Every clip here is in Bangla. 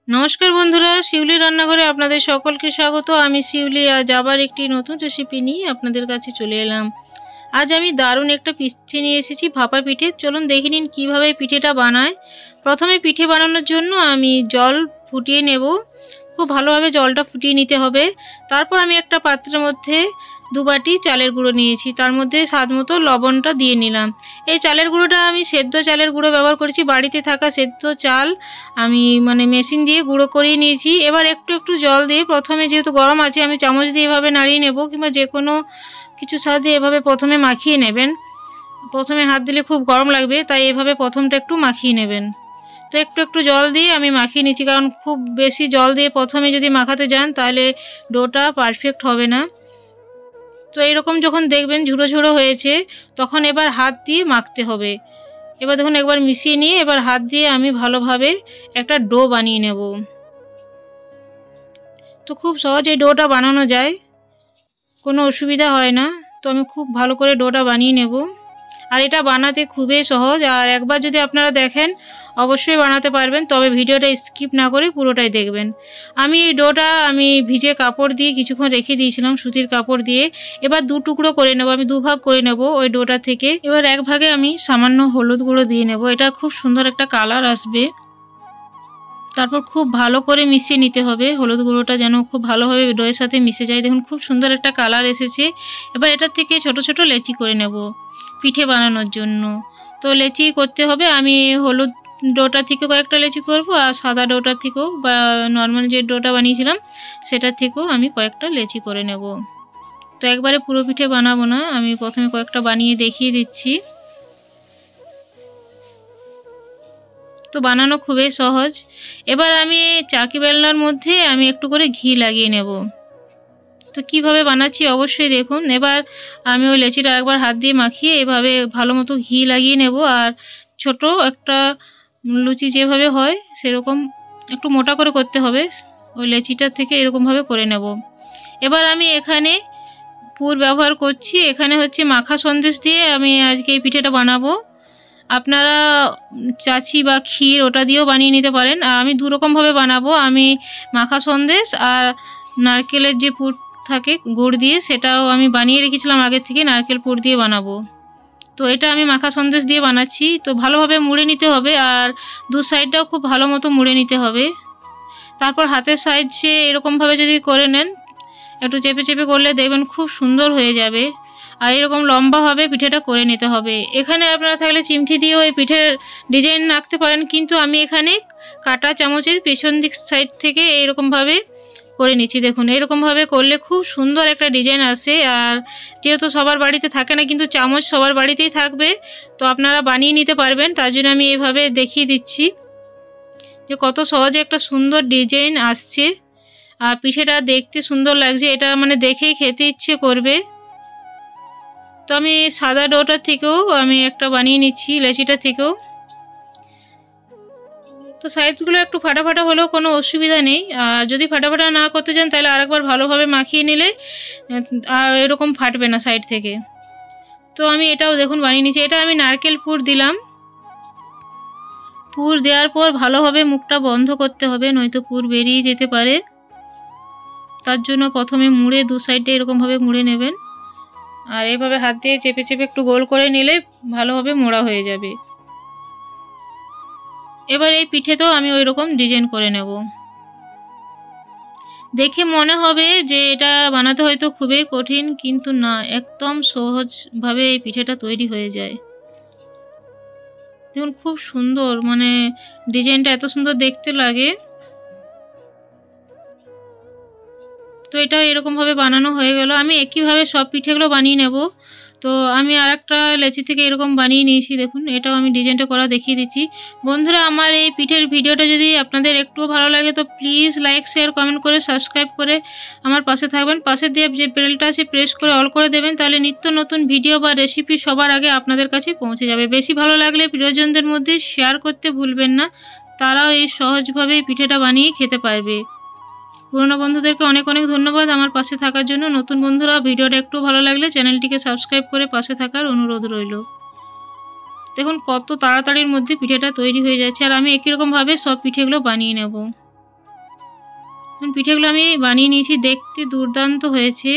নমস্কার বন্ধুরা, শিউলি রান্নাঘরে আপনাদের সকলকে স্বাগত। আমি শিউলি আজ আবার একটি নতুন রেসিপি নিয়ে আপনাদের কাছে চলে এলাম। আজ আমি দারুণ একটা পিঠে নিয়ে এসেছি, ভাপা পিঠে। চলুন দেখে নিন কীভাবে পিঠেটা বানায়। প্রথমে পিঠে বানানোর জন্য আমি জল ফুটিয়ে নেব। খুব ভালোভাবে জলটা ফুটিয়ে নিতে হবে। তারপর আমি একটা পাত্রের মধ্যে 2 বাটি চালের গুঁড়ো নিয়েছি, তার মধ্যে স্বাদ মতো লবণটা দিয়ে নিলাম। এই চালের গুঁড়োটা আমি সেদ্ধ চালের গুঁড়ো ব্যবহার করেছি, বাড়িতে থাকা সেদ্ধ চাল আমি মেশিন দিয়ে গুঁড়ো করিয়ে নিয়েছি। এবার একটু একটু জল দিয়ে প্রথমে, যেহেতু গরম আছে, আমি চামচ দিয়ে এভাবে নাড়িয়ে নেব, কিংবা যে কোনো কিছু সাহায্যে এভাবে প্রথমে মাখিয়ে নেবেন। প্রথমে হাত দিলে খুব গরম লাগবে, তাই এভাবে প্রথমটা একটু মাখিয়ে নেবেন। তো একটু একটু জল দিয়ে আমি মাখিয়ে নিচ্ছি, কারণ খুব বেশি জল দিয়ে প্রথমে যদি মাখাতে যান তাহলে ডোটা পারফেক্ট হবে না। তো এইরকম যখন দেখবেন ঝুড়ো ঝুড়ো হয়েছে, তখন এবার হাত দিয়ে মাখতে হবে। এবার দেখুন, একবার মিশিয়ে নিয়ে এবার হাত দিয়ে আমি ভালোভাবে একটা ডো বানিয়ে নেব। তো খুব সহজে ডোটা বানানো যায়, কোনো অসুবিধা হয় না। তো আমি খুব ভালো করে ডোটা বানিয়ে নেব। আর এটা বানাতে খুবই সহজ, আর একবার যদি আপনারা দেখেন অবশ্যই বানাতে পারবেন, তবে ভিডিওটা স্কিপ না করে পুরোটাই দেখবেন। আমি এই ডোটা ভিজে কাপড় দিয়ে কিছুক্ষণ রেখে দিয়েছিলাম, সুতির কাপড় দিয়ে। এবার 2 টুকরো করে নেব, আমি 2 ভাগ করে নেব ওই ডোটা থেকে। এবার 1 ভাগে আমি সামান্য হলুদ গুঁড়ো দিয়ে নেব, এটা খুব সুন্দর একটা কালার আসবে। তারপর খুব ভালো করে মিশিয়ে নিতে হবে, হলুদ গুঁড়োটা যেন খুব ভালোভাবে ডোয়ের সাথে মিশে যায়। দেখুন খুব সুন্দর একটা কালার এসেছে। এবার এটার থেকে ছোট ছোট লেচি করে নেব পিঠে বানানোর জন্য। তো লেচি করতে হবে, আমি হলুদ ডোটা থেকে কয়েকটা লেচি করব, আর সাদা ডোটা থেকেও বা নর্মাল যে ডোটা বানিয়েছিলাম সেটার থেকেও আমি কয়েকটা লেচি করে নেব। তো একবারে পুরো পিঠে বানাবো না, আমি প্রথমে কয়েকটা বানিয়ে দেখিয়ে দিচ্ছি। তো বানানো খুবই সহজ। এবার আমি চাকি বেলনার মধ্যে আমি একটু করে ঘি লাগিয়ে নেব। তো কিভাবে বানাচ্ছি অবশ্যই দেখুন। এবার আমি ওই লেচিটা একবার হাত দিয়ে মাখিয়ে এভাবে ভালো মতো ঘি লাগিয়ে নেব, আর ছোট একটা লুচি যেভাবে হয় সেরকম একটু মোটা করে করতে হবে, ওই লেচিটার থেকে এরকমভাবে করে নেব। এবার আমি এখানে পুর ব্যবহার করছি, এখানে হচ্ছে মাখা সন্দেশ দিয়ে আমি আজকে এই পিঠেটা বানাবো। আপনারা চাচি বা ক্ষীর ওটা দিয়েও বানিয়ে নিতে পারেন। আমি 2 রকমভাবে বানাবো। আমি মাখা সন্দেশ আর নারকেলের যে পুর থাকে গুড় দিয়ে, সেটাও আমি বানিয়ে রেখেছিলাম আগের থেকে, নারকেল পুর দিয়ে বানাবো। তো এটা আমি মাখা সন্দেশ দিয়ে বানাচ্ছি। তো ভালোভাবে মুড়ে নিতে হবে, আর 2 সাইডটাও খুব ভালো মতো মুড়ে নিতে হবে। তারপর হাতের সাইডে এরকমভাবে যদি করে নেন, একটু চেপে চেপে করলে দেখবেন খুব সুন্দর হয়ে যাবে। আর এরকম লম্বাভাবে পিঠেটা করে নিতে হবে। এখানে আপনারা থাকলে চিমটি দিয়েও এই পিঠের ডিজাইন আঁকতে পারেন, কিন্তু আমি এখানে কাঁটা চামচের পেছন দিক সাইড থেকে এরকমভাবে করে নিচ্ছি। দেখুন এরকমভাবে করলে খুব সুন্দর একটা ডিজাইন আসে। আর যেহেতু সবার বাড়িতে থাকে না, কিন্তু চামচ সবার বাড়িতেই থাকবে, তো আপনারা বানিয়ে নিতে পারবেন। তার জন্য আমি এইভাবে দেখিয়ে দিচ্ছি যে কত সহজে একটা সুন্দর ডিজাইন আসছে, আর পিঠেটা দেখতে সুন্দর লাগছে। এটা দেখেই খেতে ইচ্ছে করবে। তো আমি সাদা ডোটার থেকেও আমি একটা বানিয়ে নিচ্ছি, লেচিটা থেকেও। তো সাইডগুলো একটু ফাটা ফাটা হলেও কোনো অসুবিধা নেই। আর যদি ফাটা ফাটা না করতে চান তাহলে আরেকবার ভালোভাবে মাখিয়ে নিলে আর এরকম ফাটবে না সাইড থেকে। তো আমি এটাও দেখুন বানিয়ে নিচ্ছি। এটা আমি নারকেল পুর দিলাম। পুর দেওয়ার পর ভালোভাবে মুখটা বন্ধ করতে হবে, নয়তো পুর বেরিয়ে যেতে পারে। তার জন্য প্রথমে মুড়ে 2 সাইডে এরকমভাবে মুড়ে নেবেন, আর এইভাবে হাত দিয়ে চেপে চেপে একটু গোল করে নিলে ভালোভাবে মোড়া হয়ে যাবে। এবার এই পিঠেতেও আমি ওই রকম ডিজাইন করে নেব। দেখে মনে হবে যে এটা বানাতে হয়তো খুবই কঠিন, কিন্তু না, একদম সহজভাবে এই পিঠেটা তৈরি হয়ে যায়। দেখুন খুব সুন্দর, ডিজাইনটা এত সুন্দর দেখতে লাগে। তো এটা এরকমভাবে বানানো হয়ে গেল। আমি একইভাবে সব পিঠেগুলো বানিয়ে নেব। তো আমি আরেকটা লেচি থেকে এরকম বানিয়ে নিয়েছি, দেখুন এটাও আমি ডিজাইনটা করা দেখিয়ে দিচ্ছি। বন্ধুরা, আমার এই পিঠের ভিডিওটা যদি আপনাদের একটুও ভালো লাগে তো প্লিজ লাইক, শেয়ার, কমেন্ট করে সাবস্ক্রাইব করে আমার পাশে থাকবেন। পাশে দিয়ে যে বেলটা আছে প্রেস করে অল করে দেবেন, তাহলে নিত্য নতুন ভিডিও বা রেসিপি সবার আগে আপনাদের কাছে পৌঁছে যাবে। বেশি ভালো লাগলে প্রিয়জনদের মধ্যে শেয়ার করতে ভুলবেন না, তারাও এই সহজভাবে পিঠেটা বানিয়ে খেতে পারবে। পুরনো বন্ধুদেরকে অনেক অনেক ধন্যবাদ আমার পাশে থাকার জন্য। নতুন বন্ধুরা ভিডিওটা একটু ভালো লাগলে চ্যানেলটিকে সাবস্ক্রাইব করে পাশে থাকার অনুরোধ রইল। দেখুন কত তাড়াতাড়ির মধ্যে পিঠেটা তৈরি হয়ে যাচ্ছে, আর আমি একই রকমভাবে সব পিঠেগুলো বানিয়ে নেব। পিঠেগুলো আমি বানিয়ে নিয়েছি, দেখতে দুর্দান্ত হয়েছে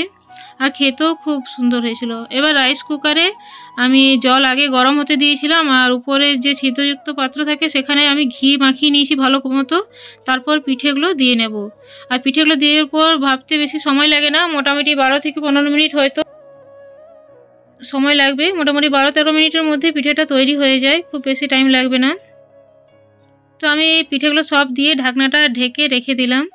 আর খেতেও খুব সুন্দর হয়েছিল। এবার রাইস কুকারে আমি জল আগে গরম হতে দিয়েছিলাম, আর উপরের যে ছিদ্রযুক্ত পাত্র থাকে সেখানে আমি ঘি মাখিয়ে নিয়েছি ভালো মতো। তারপর পিঠেগুলো দিয়ে নেব। আর পিঠেগুলো দেওয়ার পর ভাবতে বেশি সময় লাগে না, মোটামুটি 12 থেকে 15 মিনিট হয়তো সময় লাগবে। মোটামুটি 12-13 মিনিটের মধ্যে পিঠেটা তৈরি হয়ে যায়, খুব বেশি টাইম লাগবে না। তো আমি এই পিঠেগুলো সব দিয়ে ঢাকনাটা ঢেকে রেখে দিলাম।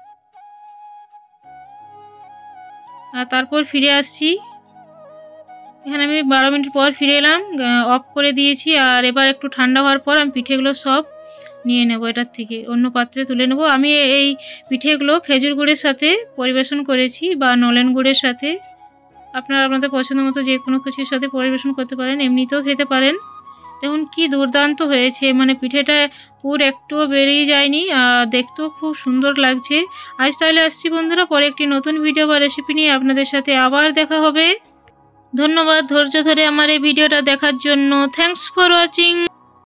আর তারপর ফিরে আসছি। এখানে আমি 12 মিনিট পর ফিরে এলাম, অফ করে দিয়েছি। আর এবার একটু ঠান্ডা হওয়ার পর আমি পিঠেগুলো সব নিয়ে নেব, এটার থেকে অন্য পাত্রে তুলে নেব। আমি এই পিঠেগুলো খেজুর গুড়ের সাথে পরিবেশন করেছি বা নলেন গুড়ের সাথে। আপনারা আপনাদের পছন্দ মতো যে কোনো কিছুর সাথে পরিবেশন করতে পারেন, এমনিতেও খেতে পারেন। দেখুন কি দুর্দান্ত হয়েছে, মানে পিঠেটা পুর একটুও বেরিয়ে যায়নি, আর দেখতেও খুব সুন্দর লাগছে। আজ তাহলে আসছি বন্ধুরা, পরে একটি নতুন ভিডিও বা রেসিপি নিয়ে আপনাদের সাথে আবার দেখা হবে। ধন্যবাদ ধৈর্য ধরে আমার এই ভিডিওটা দেখার জন্য। Thanks for watching.